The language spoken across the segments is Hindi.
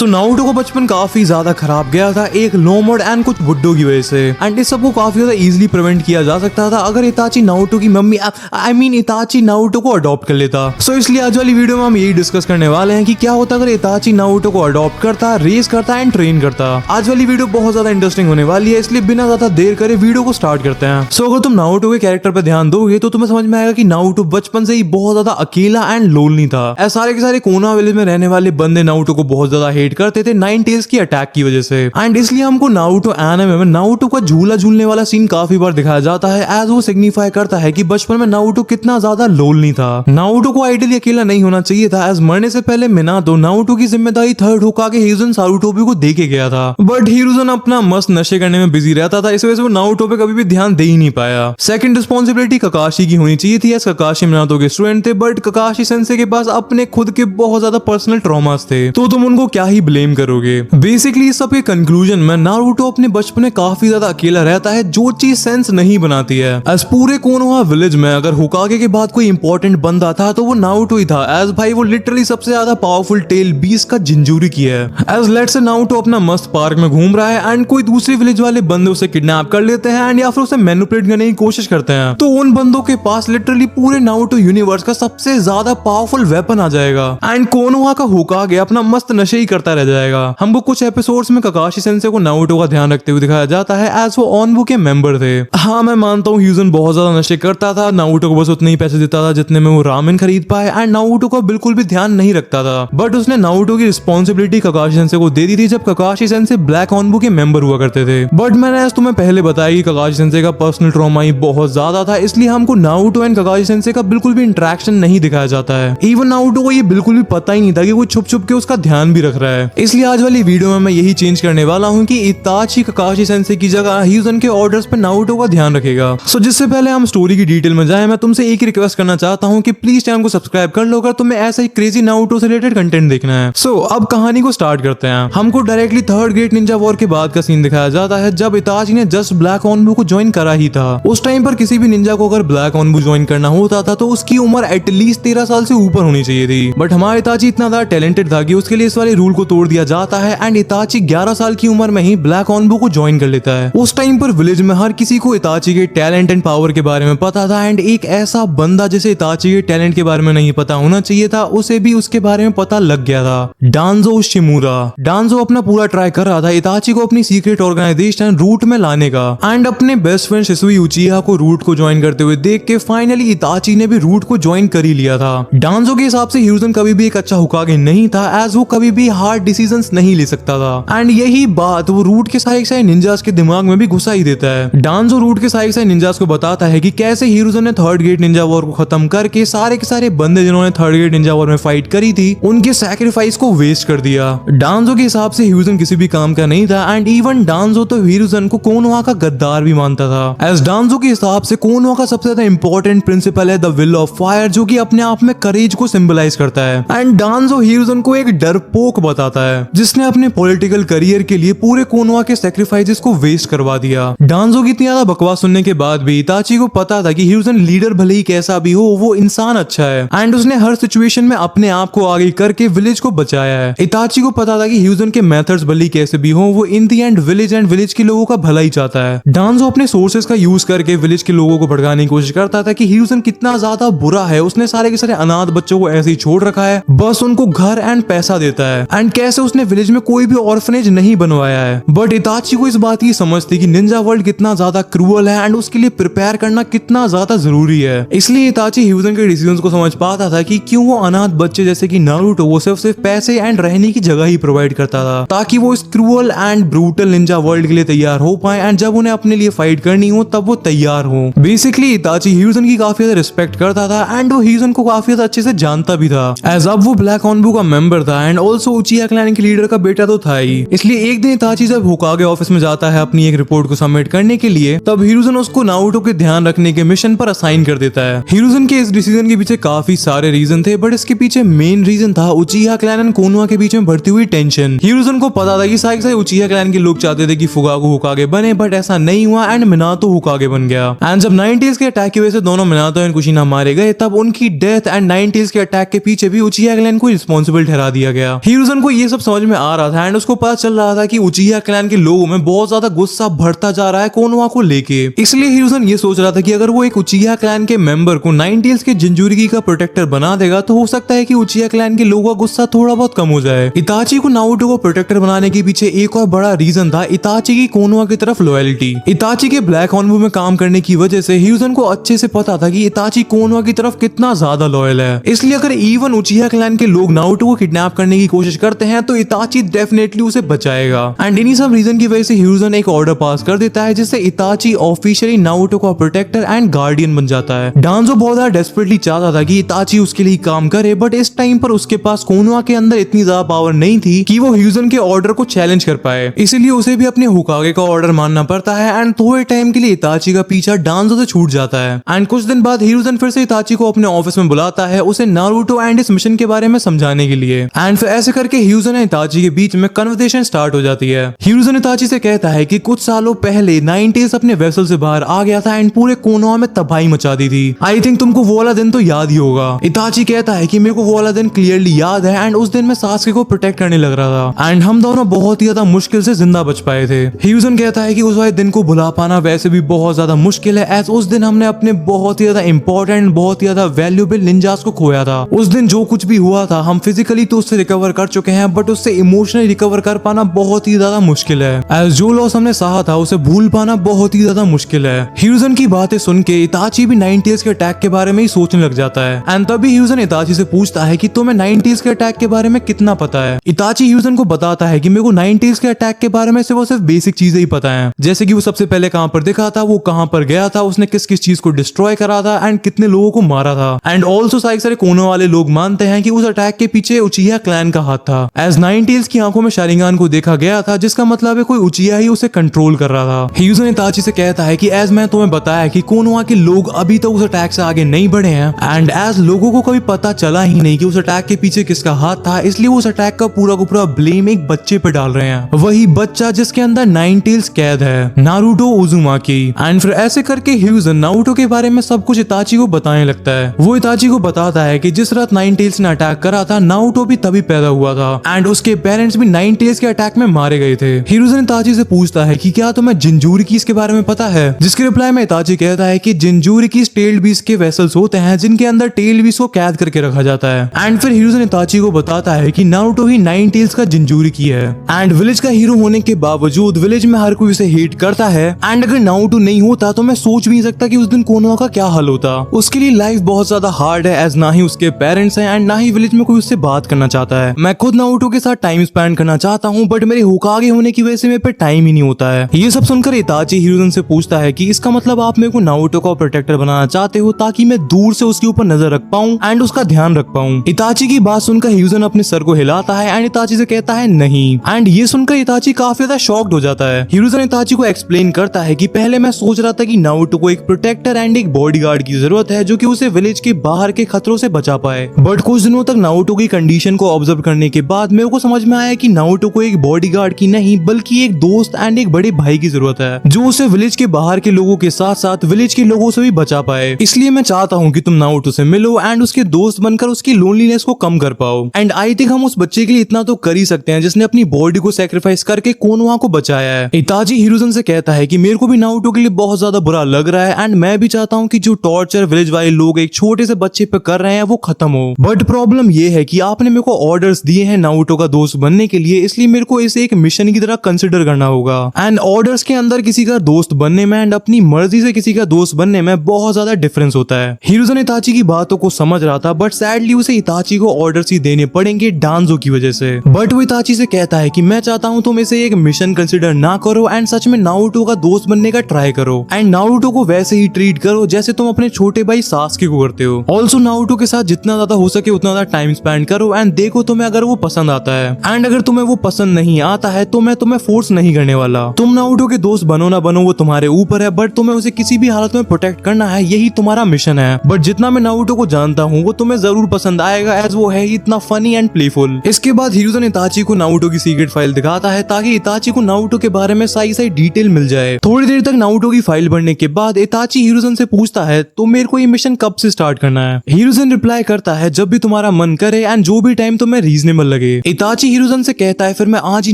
सो नारुतो का बचपन काफी ज्यादा खराब गया था एक लो मोड एंड कुछ बुड्ढों की वजह से, एंड इस सब को काफी ज्यादा इजीली प्रिवेंट किया जा सकता था अगर इताची नारुतो की मम्मी इताची नारुतो को अडॉप्ट कर लेता। सो इसलिए आज वाली वीडियो में हम यही डिस्कस करने वाले हैं कि क्या होता अगर इताची नारुतो को अडॉप्ट करता, रेस करता एंड ट्रेन करता। आज वाली वीडियो बहुत ज्यादा इंटरेस्टिंग होने वाली है, इसलिए बिना ज्यादा देर करे वीडियो को स्टार्ट करते हैं। सो अगर तुम नारुतो के कैरेक्टर पे ध्यान दोगे तो तुम्हें समझ में आएगा कि नारुतो बचपन से ही बहुत ज्यादा अकेला एंड लोनली था। सारे के सारे कोना विलेज में रहने वाले बंदे नारुतो को बहुत ज्यादा हेट करते थे नाइन टेल्स की अटैक की वजह से, एंड इसलिए हमको नारुतो एनिमे में नारुतो का झूला झूलने वाला सीन काफी बार दिखाया जाता है एज वो सिग्निफाई करता है कि बचपन में नारुतो कितना ज्यादा लोनली था। नारुतो को आइडियली अकेला नहीं होना चाहिए था एज मरने से पहले मिनातो नारुतो की जिम्मेदारी थर्ड होकागे हिरुज़न सारुटोबी को देके गया था, बट हिरुज़न अपना मस्त नशे करने में बिजी रहता था, इस वजह से वो नारुतो पे कभी भी ध्यान दे ही नहीं पाया। सेकंड रिस्पॉन्सिबिलिटी ककाशी की होनी चाहिए थी, ककाशी मिनातो के स्टूडेंट थे, बट ककाशी सेंसे के पास अपने खुद के बहुत ज्यादा पर्सनल ट्रॉमास थे, तो तुम उनको क्या ही ब्लेम करोगे। बेसिकली इस सब के कंक्लूजन में नारुतो अपने बचपन में काफी ज्यादा अकेला रहता है, जो चीज सेंस नहीं बनाती है। एज पूरे कोनोहा विलेज में अगर होकागे के बाद कोई इंपॉर्टेंट बंदा था तो वो नारुतो ही था, एज भाई वो लिटरली सबसे ज्यादा पावरफुल टेल बीस्ट का जिंजूरी है। एज लेट्स से नारुतो अपना मस्त पार्क में घूम रहा है एंड कोई दूसरे विलेज वाले बंदे उसे किडनैप कर लेते हैं एंड या फिर उसे मैनिपुलेट करने की कोशिश करते हैं, तो उन बंदों के पास लिटरली पूरे नारुतो यूनिवर्स का सबसे ज्यादा पावरफुल वेपन आ जाएगा एंड कोनोहा का होकागे अपना मस्त नशे ही करता रह जाएगा। हमको कुछ एपिसोड्स में ककाशी सेंसे को नारुतो का ध्यान रखते हुए दिखाया जाता है एज वो ऑनबू के मेंबर थे। हाँ मैं मानता हूँ हिरुज़न बहुत ज्यादा नशे करता था, नारुतो को बस उतने ही पैसे देता था जितने में वो रामेन खरीद पाए एंड नारुतो का बिल्कुल भी ध्यान नहीं रखता था, बट उसने नारुतो की रिस्पॉन्सिबिलिटी ककाशी सेंसे को दे दी थी जब ककाशी सेंसे ब्लैक ऑनबू के मेंबर हुआ करते थे। बट मैंने आज तुम्हें पहले बताया कि ककाशी सेंसे का पर्सनल ट्रॉमा ही बहुत ज्यादा था, इसलिए हमको नारुतो एंड ककाशी सेंसे का बिल्कुल भी इंटरेक्शन नहीं दिखाया जाता है। इवन नारुतो को ये बिल्कुल भी पता ही नहीं था कि वो छुप छुप के उसका ध्यान भी रख रहा है। इसलिए आज वाली वीडियो में मैं यही चेंज करने वाला हूँ कि इताची ककाशी सेंसे की जगह हिरुज़न के ऑर्डर्स पे नारुतो का ध्यान रखेगा। सो जिससे पहले हम स्टोरी की डिटेल में जाएं, मैं तुमसे एक ही रिक्वेस्ट करना चाहता हूँ कि प्लीज चैनल को सब्सक्राइब कर लो अगर तुम्हें ऐसा ही क्रेजी नारुतो से रिलेटेड कंटेंट देखना है। सो अब कहानी को स्टार्ट करते हैं। हमको directly third great Ninja war के बाद का सीन दिखाया जाता है जब इताची ने जस्ट ब्लैक ऑनबू को ज्वाइन करा ही था। उस टाइम पर किसी भी निंजा को अगर ब्लैक ऑनबू ज्वाइन करना होता था तो उसकी उम्र एटलीस्ट 13 साल से ऊपर होनी चाहिए थी, बट हमारा इताची इतना ज्यादा टैलेंटेड था कि उसके लिए इस वाले रूल को तोड़ दिया जाता है एंड इताची 11 साल की उम्र में ही ब्लैक ऑनबू को ज्वाइन कर लेता है। उस टाइम पर विलेज में हर किसी को इताची के टैलेंट एंड पावर के बारे में पता था एंड एक ऐसा बंदा जिसे इताची के टैलेंट के बारे में नहीं पता होना चाहिए था उसे भी उसके बारे में पता लग गया था, डांजो शिमुरा। डांजो अपना पूरा ट्राई कर रहा था इताची को अपनी सीक्रेट ऑर्गेनाइजेशन रूट में लाने का एंड अपने बेस्ट फ्रेंड शिसुई उचिहा को रूट को ज्वाइन करते हुए देख के फाइनली इताची ने भी रूट को ज्वाइन कर ही लिया था। डांजो के हिसाब से हिरुज़न कभी भी एक अच्छा होकागे नहीं था एज वो कभी भी हार्ड डिसीजंस नहीं ले सकता था एंड यही बात वो रूट के सारे निंजास के दिमाग में भी घुसा ही देता है। डांजो रूट के सारे निंजास को बताता है कि कैसे हिरुज़न ने थर्ड ग्रेट निंजा वॉर को खत्म करके सारे के सारे बंदे जिन्होंने थर्ड ग्रेट निंजा वॉर में फाइट करी थी उनके सैक्रिफाइस को वेस्ट कर दिया। डांजो के हिसाब से हिरुज़न किसी भी काम का नहीं था एंड इवन डांजो तो हिरुज़न को कोनोहा का गद्दार भी मानता था। एज डांजो के हिसाब से कोनोहा का सबसे ज्यादा इंपॉर्टेंट प्रिंसिपल है द विल ऑफ फायर, जो कि अपने आप में करेज को सिंबलाइज करता है एंड डांजो हिरुज़न को एक डरपोक बताता है जिसने अपने पॉलिटिकल करियर के लिए पूरे कोनोहा के सैक्रिफाइसेस को वेस्ट करवा दिया। डांजो की इतनी ज्यादा बकवास सुनने के बाद भी इताची को पता था कि हिरुज़न लीडर भले ही कैसा भी हो वो इंसान अच्छा है एंड उसने हर सिचुएशन में अपने आप को आगे करके विलेज को बचाया है। इताची को पता था कि हिरुज़न के मेथड्स भले ही कैसे भी हो वो इन दी एंड विलेज के लोगों का भला ही चाहता है। डांजो अपने सोर्सेस का यूज करके विलेज के लोगों को भड़काने की कोशिश करता था कि हिरुज़न कितना ज्यादा बुरा है, उसने सारे के सारे अनाथ बच्चों को ऐसे ही छोड़ रखा है, बस उनको घर एंड पैसा देता है एंड कैसे उसने विलेज में कोई भी ऑर्फनेज नहीं बनवाया है। बट इताची को इस बात की समझ थी कि निंजा वर्ल्ड कितना ज्यादा क्रूअल है एंड उसके लिए प्रिपेयर करना कितना ज्यादा जरूरी है, इसलिए इताची हिरुज़न के डिसीजंस को समझ पाता था कि क्यों वो अनाथ बच्चे जैसे कि नारुतो वो सिर्फ पैसे एंड रहने की जगह ही प्रोवाइड करता था ताकि वो इस cruel and brutal Ninja world के लिए तैयार हो पाए एंड जब उन्हें अपने लिए फाइट करनी हो तब वो तैयार हो। बेसिकली इताची हिरुज़न की काफी ज्यादा रिस्पेक्ट करता था एंड वो हिरुज़न को काफी ज्यादा अच्छे से जानता भी था एज अब वो ब्लैक ऑनबू का मेंबर था एंड ऑल्सो उचिहा क्लैन के लीडर का बेटा तो था ही। इसलिए एक दिन इताची जब होकागे ऑफिस में जाता है अपनी एक रिपोर्ट को सबमिट करने के लिए तब हिरुज़न उसको नारुतो के ध्यान रखने के मिशन पर असाइन कर देता है। हिरुज़न के इस डिसीजन के पीछे काफी सारे रीजन थे बट इसके पीछे मेन रीजन था उचिहा क्लैन एंड कोनोहा के बीच में बढ़ती हुई टेंशन। हिरुज़न को पता था कि सारे उचिहा क्लैन के लोग चाहते थे कि फुगाकू होकागे बने बट ऐसा नहीं हुआ एंड मिनातो होकागे बन गया एंड जब 90s के अटैक की वजह से दोनों मिनातो एंड कुशिना मारे गए तब उनकी डेथ एंड 90s के अटैक के पीछे भी उचिहा क्लैन को रिस्पॉन्सिबल ठहरा दिया गया। हिरुज़न को को ये सब समझ में आ रहा था एंड उसको पता चल रहा था कि उचिहा क्लैन के लोगों में बहुत ज्यादा गुस्सा बढ़ता जा रहा है कोनोहा को लेके। इसलिए हिरुzen ये सोच रहा था कि अगर वो एक उचिहा क्लैन के मेंबर को नाइनटेल्स के जिंजुरिकी का प्रोटेक्टर बना देगा तो हो सकता है कि उचिहा क्लैन के लोगों का गुस्सा थोड़ा बहुत कम हो जाए। इताची को नारुतो को प्रोटेक्टर बनाने के पीछे एक और बड़ा रीजन था इताची की कोनोहा की तरफ लॉयल्टी। इताची के ब्लैक ऑनवू में काम करने की वजह से हिरुzen को अच्छे से पता था कि इताची कोनोहा की तरफ कितना ज्यादा लॉयल है। इसलिए अगर इवन उचिहा क्लैन के लोग नारुतो को किडनैप करने की कोशिश करते हैं तो इताची डेफिनेटली उसे बचाएगा। एंड इन्हीं सब रीजन की वजह से हिरुzen एक ऑर्डर पास कर देता है जिससे इताची ऑफिशियली नारुतो का प्रोटेक्टर एंड गार्डियन बन जाता है। डांजो बहुत ज्यादा डेस्परेटली चाहता था कि इताची उसके लिए काम करे, बट इस टाइम पर उसके पास कोनोहा के अंदर इतनी ज्यादा पावर नहीं थी कि वो हिरुzen के ऑर्डर को चैलेंज कर पाए। इसीलिए उसे भी अपने हुकागे का ऑर्डर मानना पड़ता है एंड थोड़े टाइम के लिए इताची का पीछा डांजो से छूट जाता है। एंड कुछ दिन बाद हिरुzen फिर से इताची को अपने ऑफिस में बुलाता है उसे नारुतो एंड इस मिशन के बारे में समझाने के लिए। एंड फिर ऐसे करके हिरुzen और इताची के बीच में कन्वर्सेशन स्टार्ट हो जाती है। हिरुzen इताची से कहता है कि कुछ सालों पहले नाइनटेल्स अपने वेसल से बाहर आ गया था एंड पूरे कोनोहा में तबाही मचा दी थी। आई थिंक तुमको वो वाला दिन तो याद ही होगा। इताची कहता है कि मेरे को वो वाला दिन क्लियरली याद है एंड उस दिन मैं सासुके को प्रोटेक्ट करने लग रहा था एंड हम दोनों बहुत ही ज्यादा मुश्किल से जिंदा बच पाए थे। हिरुzen कहता है कि उस वाले दिन को भुला पाना वैसे भी बहुत ज्यादा मुश्किल है एज उस दिन हमने अपने बहुत ही ज्यादा इंपॉर्टेंट बहुत ही ज्यादा वैल्यूएबल निंजास को खोया था। उस दिन जो कुछ भी हुआ था हम फिजिकली तो उससे रिकवर कर चुके हैं बट उससे इमोशनली रिकवर कर पाना बहुत ही ज्यादा मुश्किल है। एज जो लॉस हमने सहा था उसे भूल पाना बहुत ही ज्यादा मुश्किल है। हिरुzen की बातें सुन के इताची भी नाइनटेल्स के अटैक के बारे में ही सोचने लग जाता है एंड तभी हिरुzen इताची से पूछता है कि तुम्हें नाइनटेल्स के अटैक के बारे में कितना पता है। इताची हिरुzen को बताता है कि मेरे को नाइनटेल्स के अटैक के बारे में सिर्फ बेसिक चीजें ही पता है, जैसे कि वो सबसे पहले कहां पर दिखा था, वो कहां पर गया था, उसने किस किस चीज को डिस्ट्रॉय करा था एंड कितने लोगों को मारा था। एंड ऑल्सो सारे कोनोहा वाले लोग मानते हैं कि उस अटैक के पीछे उचिहा क्लैन का हाथ था एज नाइनटेल्स की आंखों में शारिंगान को देखा गया था जिसका मतलब है कोई उचिहा ही उसे कंट्रोल कर रहा था। हिरुzen इताची से कहता है कि एज मैं तुम्हें बताया कि कोनोहा के लोग अभी तक उस अटैक से आगे नहीं बढ़े हैं एंड एज लोगों को कभी पता चला ही नहीं कि उस अटैक के पीछे किसका हाथ था, इसलिए उस अटैक का पूरा ब्लेम एक बच्चे पे डाल रहे हैं, वही बच्चा जिसके अंदर नाइनटेल्स कैद है, नारुतो उजुमाकी। एंड फिर ऐसे करके हिरुzen नारुतो के बारे में सब कुछ इताची को बताने लगता है। वो इताची को बताता है कि जिस रात नाइनटेल्स ने अटैक करा था नारुतो भी तभी पैदा हुआ था एंड उसके पेरेंट्स भी नाइनटेल्स के अटैक में मारे गए थे। हिरुzen इताची से पूछता है कि क्या तुम्हें जिंजुरिकीस के बारे में पता है, जिसके रिप्लाई में इताची कहता है कि जिंजुरिकीस टेल्ड बीस्ट के वेसल्स होते हैं जिनके अंदर टेल्ड बीस्ट को कैद करके रखा जाता है। एंड फिर हिरुzen इताची को बताता है कि नारुतो ही नाइनटेल्स का जिंजुरिकी है एंड विलेज का हीरो होने के बावजूद विलेज में हर कोई उसे हेट करता है एंड अगर नारुतो नहीं होता तो मैं सोच भी नहीं सकता कि उस दिन कोनोहा का क्या हाल होता। उसके लिए लाइफ बहुत ज्यादा हार्ड है एज ना ही उसके पेरेंट्स हैं एंड ना ही विलेज में कोई उससे बात करना चाहता है। मैं खुद नारुतो के साथ टाइम स्पेंड करना चाहता हूँ बट मेरे हुकागे होने की वजह से मेरे पे टाइम ही नहीं होता है। ये सब सुनकर इताची हिरुzen से पूछता है कि इसका मतलब आप मेरे को नारुतो का प्रोटेक्टर बनाना चाहते हो ताकि मैं दूर से उसके ऊपर नजर रख पाऊं एंड उसका ध्यान रख पाऊं। इताची की बात सुनकर हिरुzen अपने सर को हिलाता है एंड इताची से कहता है नहीं। एंड ये सुनकर इताची काफी ज्यादा शॉक्ड हो जाता है। हिरुzen इताची को एक्सप्लेन करता है कि पहले मैं सोच रहा था कि नारुतो को एक प्रोटेक्टर एंड एक बॉडीगार्ड की जरूरत है जो कि उसे विलेज के बाहर के खतरों से बचा पाए, बट कुछ दिनों तक नारुतो की कंडीशन को ऑब्जर्व करने के बाद मेरे को समझ में आया कि नारुतो को एक बॉडीगार्ड की नहीं बल्कि एक दोस्त एंड एक बड़े भाई की जरूरत है जो उसे विलेज के बाहर के लोगों के साथ साथ विलेज के लोगों से भी बचा पाए। इसलिए मैं चाहता हूँ कि तुम नारुतो से मिलो एंड उसके दोस्त बनकर उसकी लोनलीनेस को कम कर पाओ। एंड आई थिंक हम उस बच्चे के लिए इतना तो कर ही सकते हैं जिसने अपनी बॉडी को सेक्रीफाइस करके कोनोहा को बचाया है। इताची हिरुzen से कहता है कि मेरे को भी नारुतो के लिए बहुत ज्यादा बुरा लग रहा है एंड मैं भी चाहता हूँ कि जो टॉर्चर विलेज वाले लोग एक छोटे से बच्चे पे कर रहे हैं वो खत्म हो, बट प्रॉब्लम ये है कि आपने मेरे को ऑर्डर्स दिए हैं नारुतो का दोस्त बनने के लिए, इसलिए मेरे को इसे एक मिशन की तरह कंसिडर करना होगा। एंड ऑर्डर्स के अंदर किसी का दोस्त बनने में एंड अपनी मर्जी से किसी का दोस्त बनने में बहुत ज्यादा डिफरेंस होता है। हिरुzen इताची की बातों को समझ रहा था बट सैडली उसे इताची को ऑर्डर्स ही देने पड़ेंगे डांजो की वजह से। बट वो इताची से कहता है कि मैं चाहता हूँ तुम इसे एक मिशन कंसिडर ना करो एंड सच में नारुतो का दोस्त बनने का ट्राई करो एंड नारुतो को वैसे ही ट्रीट करो जैसे तुम अपने छोटे भाई सासुके को करते हो। ऑल्सो नारुतो के साथ जितना ज्यादा हो सके उतना ज्यादा टाइम स्पेंड करो एंड देखो तुम्हें अगर वो पसंद आता है एंड अगर तुम्हें वो पसंद नहीं आता है तो मैं तुम्हें फोर्स नहीं करने वाला। तुम नारुतो के दोस्त बनो ना बनो वो तुम्हारे ऊपर है, बट तुम्हें उसे किसी भी हालत में प्रोटेक्ट करना है, यही तुम्हारा मिशन है। बट जितना मैं नारुतो को जानता हूँ वो तुम्हें जरूर पसंद आएगा एज वो है ही इतना फनी एंड प्लेफुल। इसके बाद हिरुzen इताची को नारुतो की सीक्रेट फाइल दिखाता है ताकि इताची को नारुतो के बारे में सही डिटेल मिल जाए। थोड़ी देर तक नारुतो की फाइल बढ़ने के बाद इताची हिरुzen से पूछता है तो मेरे को ये मिशन कब से स्टार्ट करना है। हिरुzen रिप्लाई करता है जब भी तुम्हारा मन करे एंड जो भी टाइम तुम्हें रीजनेबल लगे। इताची हिरुजन से कहता है फिर मैं आज ही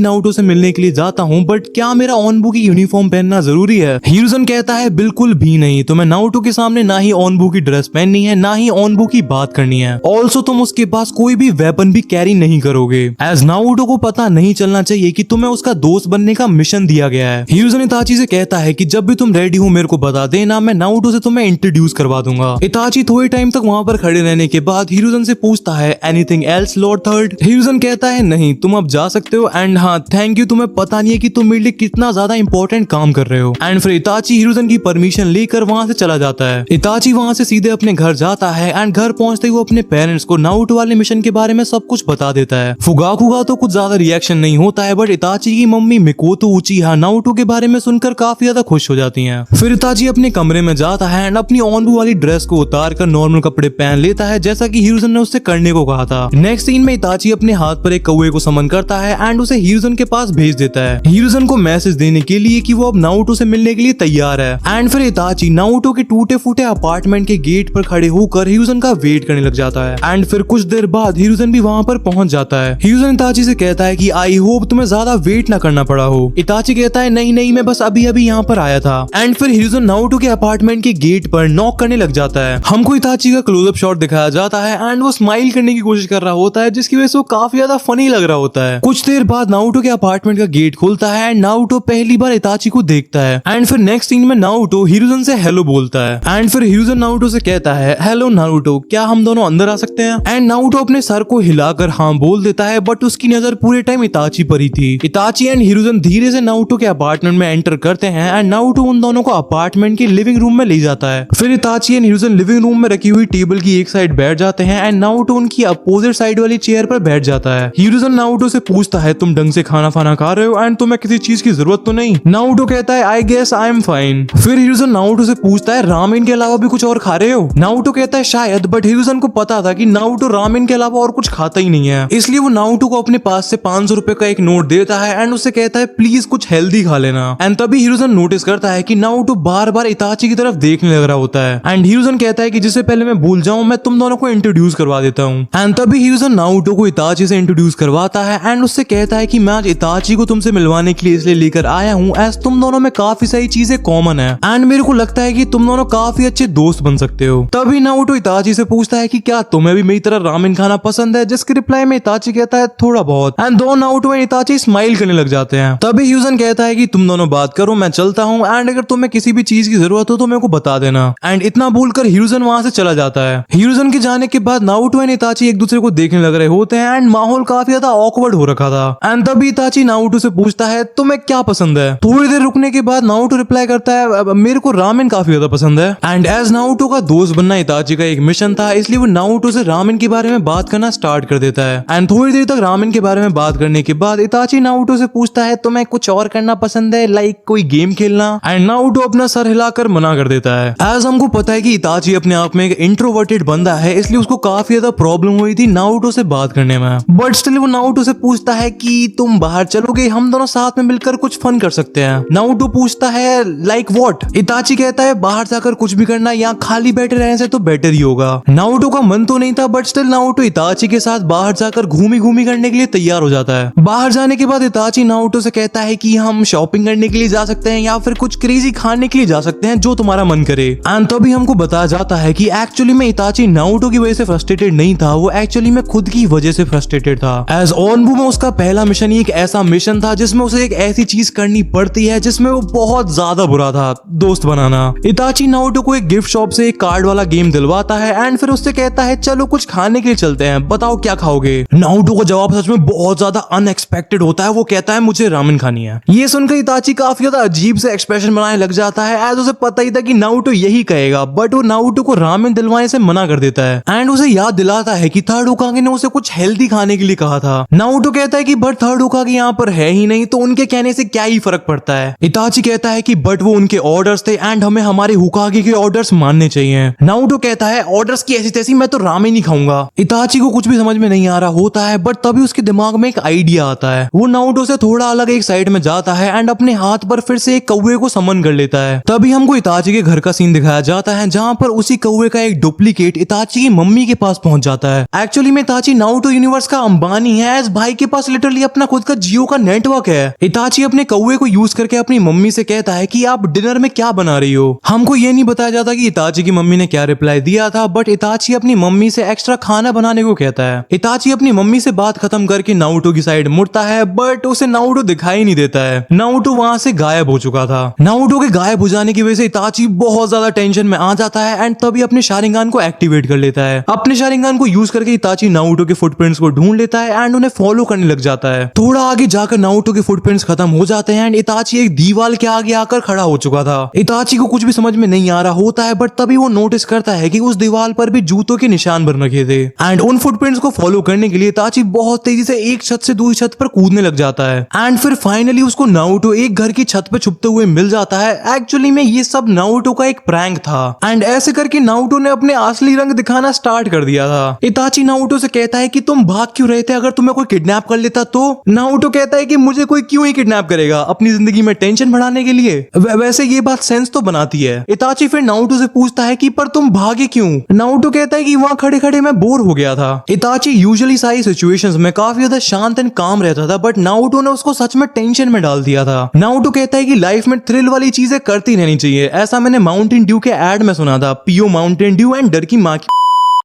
नारुतो से मिलने के लिए जाता हूँ, बट क्या मेरा ओनबू की यूनिफॉर्म पहनना जरूरी है? हिरुजन कहता है बिल्कुल भी नहीं, तुम्हें नारुतो के सामने ना ही ओनबू की ड्रेस पहननी है ना ही ओनबू की बात करनी है। ऑल्सो तुम उसके पास कोई भी वेपन भी कैरी नहीं करोगे, एज नारुतो को पता नहीं चलना चाहिए कि तुम्हें उसका दोस्त बनने का मिशन दिया गया है। हिरुजन इताची से कहता है कि जब भी तुम रेडी हो मेरे को बता देना, मैं नारुतो से तुम्हें इंट्रोड्यूस करवा दूंगा। इताची थोड़े टाइम तक वहाँ पर खड़े रहने के बाद हिरुजन से पूछता है एनीथिंग एल्स लॉर्ड थर्ड? हिरुजन कहता है नहीं, तुम अब जा सकते हो, एंड हाँ थैंक यू, तुम्हें पता नहीं है कि तुम मेरे लिए कितना ज्यादा इंपॉर्टेंट काम कर रहे हो। एंड फिर इताची हिरुजन की परमिशन लेकर वहाँ से चला जाता है। इताची वहाँ से सीधे अपने घर जाता है एंड घर पहुंचते ही वो अपने पेरेंट्स को नारुतो वाले मिशन के बारे में सब कुछ बता देता है। फुगाकू का तो कुछ ज्यादा रिएक्शन नहीं होता है, बट इताची की मम्मी मिकोतो उचिहा नारुतो के बारे में सुनकर काफी ज्यादा खुश हो जाती हैं। फिर इताची अपने कमरे में जाता है एंड अपनी ओनबू वाली ड्रेस को उतार कर नॉर्मल कपड़े पहन लेता है, जैसा कि हिरुजन ने उससे करने को कहा था। नेक्स्ट सीन में इताची अपने हाथ पर एक कौवे को समन करता है एंड उसे हिरुजन के पास भेज देता है, हिरुजन को मैसेज देने के लिए कि वो अब नारुतो से मिलने के लिए तैयार है। एंड फिर इताची नारुतो के टूटे फूटे अपार्टमेंट के गेट पर खड़े होकर हिरुजन का वेट करने लग जाता है। एंड फिर कुछ देर बाद हिरुजन भी वहाँ पर पहुंच जाता है। हिरुजन इताची से कहता है कि आई होप तुम्हें ज्यादा वेट ना करना पड़ा हो। इताची कहता है नहीं नहीं, मैं बस अभी अभी यहाँ पर आया था। एंड फिर हिरुजन नारुतो के अपार्टमेंट के गेट पर नॉक करने लग जाता है। हमको इताची का क्लोजअप शॉट दिखाया जाता है एंड वो स्माइल करने की कोशिश कर रहा होता है, जिसकी वजह से वो काफी ज्यादा फनी लग रहा होता है। कुछ देर बाद नारुतो के अपार्टमेंट का गेट खुलता है एंड नारुतो पहली बार इताची को देखता है। एंड फिर नेक्स्ट सीन में नारुतो हिरुजन से हेलो बोलता है। एंड फिर हिरुजन नारुतो से कहता है हेलो नारुतो, क्या हम दोनों अंदर आ सकते हैं? एंड नारुतो अपने सर को हिलाकर हाँ बोल देता है, बट उसकी नजर पूरे टाइम इताची पर ही थी। इताची एंड हिरुजन धीरे से नारुतो के अपार्टमेंट में एंटर करते हैं एंड नारुतो उन दोनों को अपार्टमेंट के लिविंग रूम में ले जाता है। फिर इताची एंड हिरुजन लिविंग रूम में रखी हुई टेबल की एक साइड बैठ जाते हैं एंड नारुतो उनकी अपोजिट साइड वाली चेयर पर बैठ जाता है। हिरुजन नारुतो से पूछता है तुम ढंग से खाना फाना खा रहे हो एंड तुम्हें किसी चीज की जरूरत तो नहीं? नारुतो कहता है I guess I am fine. फिर हिरुजन नारुतो से पूछता है रामेन के अलावा भी कुछ और खा रहे हो? नारुतो कहता है शायद, बट हिरुजन को पता था कि नारुतो रामेन के अलावा और कुछ खाता ही नहीं है, इसलिए वो नारुतो को अपने पास से 500 रुपए का एक नोट देता है एंड उससे कहता है प्लीज कुछ हेल्दी खा लेना। एंड तभी हिरुजन नोटिस करता है कि नारुतो बार बार इताची की तरफ देखने लग रहा होता है। एंड हिरुजन कहता है कि जिससे पहले मैं भूल जाऊं, मैं तुम दोनों को इंट्रोड्यूस करवा देता हूँ। एंड तभी हिरुजन नारुतो को इताची से इंट्रोड्यूस करवाता है एंड उससे कहता है कि मैं आज इताची को तुमसे मिलवाने के लिए इसलिए लेकर आया हूँ एज तुम दोनों में काफी सारी चीजें कॉमन है एंड मेरे को लगता है कि तुम दोनों काफी अच्छे दोस्त बन सकते हो। तभी नारुतो इताची से पूछता है कि क्या तुम्हें भी मेरी तरह रामेन खाना पसंद है, जिसके रिप्लाई में इताची कहता है थोड़ा बहुत। एंड दो नारुतो एंड इताची स्माइल करने लग जाते हैं। तभी हिरुजन कहता है कि तुम दोनों बात करो, मैं चलता हूँ एंड अगर तुम्हें किसी भी चीज की जरूरत हो तो मेरे को बता देना। एंड इतना बोलकर हिरुजन वहां से चला जाता है। हिरुजन के जाने के बाद नारुतो एंड इताची एक दूसरे को देखने लग रहे होते हैं एंड माहौल काफी ज्यादा ऑकवर्ड हो रखा था। एंड तभी इताची नारुतो से पूछता है तुम्हें क्या पसंद है? थोड़ी देर रुकने के बाद नारुतो रिप्लाई करता है मेरे को रामेन काफी ज्यादा पसंद है। एंड एज नारुतो का दोस्त बनना इताची का एक मिशन था, इसलिए वो नारुतो से रामेन के बारे में बात करना स्टार्ट कर देता है। एंड थोड़ी देर तक रामेन के बारे में बात करने के बाद इताची नारुतो से पूछता है तुम्हें कुछ और करना पसंद है, लाइक कोई गेम खेलना? एंड नारुतो अपना सर हिलाकर मना कर देता है। एज हमको पता है कि इताची अपने आप में एक इंट्रोवर्टेड बंदा है, इसलिए उसको काफी ज्यादा प्रॉब्लम हुई थी नारुतो से बात करने में। बट स्टिल वो नारुतो से पूछता है कि तुम बाहर चलोगे, हम दोनों साथ में मिलकर कुछ फन कर सकते हैं। नारुतो पूछता है लाइक व्हाट? इताची कहता है बाहर जाकर कुछ भी करना, यहाँ खाली बैठे रहने से तो बेटर ही होगा। नारुतो का मन तो नहीं था, बट स्टिल नारुतो इताची के साथ बाहर जाकर घूमी घूमी करने के लिए तैयार हो जाता है। बाहर जाने के बाद इताची नारुतो से कहता है कि हम शॉपिंग करने के लिए जा सकते हैं या फिर कुछ क्रेजी खाने के लिए जा सकते हैं, जो तुम्हारा मन करे। एंड तभी हमको बताया जाता है कि एक्चुअली में इताची नारुतो की वजह से फ्रस्ट्रेटेड नहीं था, वो एक्चुअली में खुद की वजह से फ्रस्ट्रेटेड था। एज ओनबू में उसका पहला मिशन ही एक ऐसा मिशन था जिसमें उसे एक ऐसी चीज करनी पड़ती है जिसमें वो बहुत ज्यादा बुरा था, दोस्त बनाना। इताची नारुतो को एक गिफ्ट शॉप से एक कार्ड वाला गेम दिलवाता है एंड फिर उससे कहता है चलो कुछ खाने के लिए चलते हैं, बताओ क्या खाओगे? नारुतो का जवाब सच में बहुत ज्यादा अनएक्सपेक्टेड होता है, वो कहता है मुझे रामेन खानी है। ये सुनकर इताची काफी ज्यादा अजीब से एक्सप्रेशन बनाने लग जाता है, एज उसे पता ही था कि नारुतो यही कहेगा, बट वो नारुतो को रामेन दिलवाने से मना कर देता है एंड उसे याद दिलाता है कि थर्ड होकागे ने उसे कुछ हेल्दी खाने के लिए कहा था। नारुतो कहता है कि बट थर्ड होकागे यहाँ पर है ही नहीं, तो उनके कहने से क्या ही फर्क पड़ता है। इताची कहता है कि बट वो उनके ऑर्डर्स थे एंड हमें हमारे होकागे के ऑर्डर्स मानने चाहिए। नारुतो कहता है ऑर्डर्स की ऐसी तैसी, मैं तो रामेन ही खाऊंगा। इताची को कुछ भी समझ में नहीं आ रहा होता है, बट तभी उसके दिमाग में एक आइडिया आता है। वो नारुतो से थोड़ा अलग एक साइड में जाता है एंड अपने हाथ पर फिर से एक कौवे को समन कर लेता है। तभी हमको इताची के घर का सीन दिखाया जाता है, जहाँ पर उसी कौवे का एक डुप्लीकेट इताची की मम्मी के पास पहुंच जाता है। एक्चुअली में इताची नारुतो यूनिवर्स का अंबानी है, इस भाई के पास लिटरली अपना खुद का जियो का नेटवर्क है। इताची अपने कौवे को यूज करके अपनी मम्मी से कहता है कि आप डिनर में क्या बना रही हो। हमको ये नहीं बताया जाता कि इताची की मम्मी ने क्या रिप्लाई दिया था, बट इताची अपनी मम्मी से एक्स्ट्रा खाना बनाने को कहता है। इताची अपनी मम्मी से बात खत्म करके नारुतो की साइड मुड़ता है, बट उसे नारुतो दिखाई नहीं देता है। नारुतो वहां से गायब हो चुका था। नारुतो के गायब हो जाने की वजह से इताची बहुत ज्यादा टेंशन में आ जाता है एंड तभी अपने शारिंगान को एक्टिवेट कर लेता है। अपने शारिंगान को यूज करके इताची नारुतो के फुटप्रिंट्स को ढूंढ लेता है एंड उन्हें फॉलो करने लग जाता है। थोड़ा आगे जाकर नारुतो के फुटप्रिंट्स खत्म हो जाते हैं एंड इताची एक दीवार के आगे आकर खड़ा हो चुका था। इताची को कुछ भी समझ में नहीं आ रहा होता है, बट तभी वो नोटिस करता है कि उस दीवार पर भी जूतों के निशान बन रखे थे एंड उन फुटप्रिंट्स को फॉलो करने के लिए इताची बहुत तेजी से एक छत से दूसरी छत पर कूदने लग जाता है एंड फिर फाइनली उसको नारुतो एक घर की छत पर छुपते हुए मिल जाता है। एक्चुअली में ये सब नारुतो का एक प्रैंक था एंड ऐसे करके नारुतो ने अपने असली रंग दिखाना स्टार्ट कर दिया था। इताची नारुतो से कहता है कि तुम भाग क्यों रहे थे, अगर तुम्हें कोई किडनैप कर लेता तो। नारुतो कहता है कि मुझे कोई क्यों ही किडनैप करेगा, अपनी जिंदगी में टेंशन बढ़ाने के लिए। वैसे ये बात सेंस तो बनाती है। इताची फिर नारुतो से पूछता है कि पर तुम भागे क्यों। नारुतो कहता है कि वहां खड़े खड़े मैं बोर हो गया था। इताची यूजुअली सारी सिचुएशंस में काफी ज्यादा शांत एंड काम रहता था, बट नारुतो ने उसको सच में टेंशन में डाल दिया था। नारुतो कहता है कि लाइफ में थ्रिल वाली चीजें करती रहनी चाहिए, ऐसा मैंने माउंटेन ड्यू के एड में सुना था, पियो माउंटेन ड्यू एंड डर की माँ की।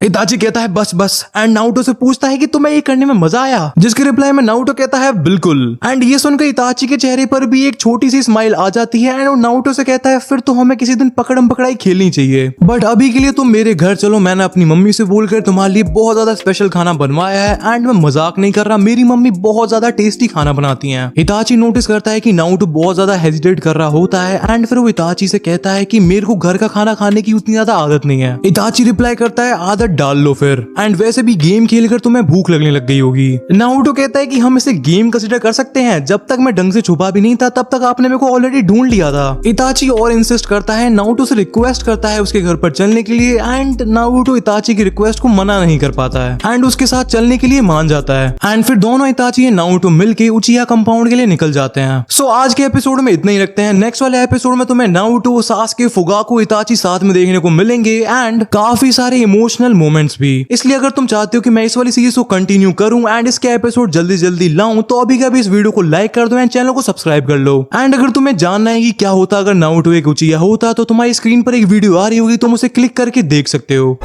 इताची कहता है बस बस एंड नारुतो से पूछता है कि तुम्हें ये करने में मजा आया, जिसके रिप्लाई में नारुतो कहता है बिल्कुल। एंड ये सुनकर इताची के चेहरे पर भी एक छोटी सी स्माइल आ जाती है एंड वो नारुतो से कहता है फिर तो हमें किसी दिन पकड़म पकड़ाई खेलनी चाहिए, बट अभी के लिए तुम मेरे घर चलो, मैंने अपनी मम्मी से बोलकर तुम्हारे लिए बहुत ज्यादा स्पेशल खाना बनवाया है एंड मैं मजाक नहीं कर रहा, मेरी मम्मी बहुत ज्यादा टेस्टी खाना बनाती है। इताची नोटिस करता है कि नारुतो बहुत ज्यादा हेजिटेट कर रहा होता है एंड फिर वो इताची से कहता है कि मेरे को घर का खाना खाने की उतनी ज्यादा आदत नहीं है। इताची रिप्लाई करता है आदत डाल लो फिर, एंड वैसे भी गेम खेलकर तुम्हें भूख लगने लग गई होगी। नारुतो कहता है कि हम इसे गेम कंसीडर कर सकते हैं, जब तक मैं ढंग से छुपा भी नहीं था तब तक आपने मेरे को ऑलरेडी ढूंढ लिया था। इताची और इंसिस्ट करता है, नारुतो से रिक्वेस्ट करता है उसके घर पर चलने के लिए एंड नारुतो इताची की रिक्वेस्ट को मना नहीं कर पाता है एंड उसके साथ चलने के लिए मान जाता है एंड फिर दोनों इताची और नारुतो मिलके उचिया कंपाउंड के लिए निकल जाते हैं। सो आज के एपिसोड में इतना ही रखते हैं। नेक्स्ट वाले एपिसोड में तुम्हें नारुतो, सासुके, फुगाको, इताची साथ में देखने को मिलेंगे एंड काफी सारे इमोशनल मोमेंट्स भी। इसलिए अगर तुम चाहते हो कि मैं इस वाली सीरीज को कंटिन्यू करूं एंड इसके एपिसोड जल्दी जल्दी लाऊं तो अभी के अभी इस वीडियो को लाइक कर दो एंड चैनल को सब्सक्राइब कर लो। एंड अगर तुम्हें जानना है कि क्या होता अगर नारुतो एक उचिया होता तो तुम्हारी स्क्रीन पर एक वीडियो आ रही होगी, तुम उसे क्लिक करके देख सकते हो।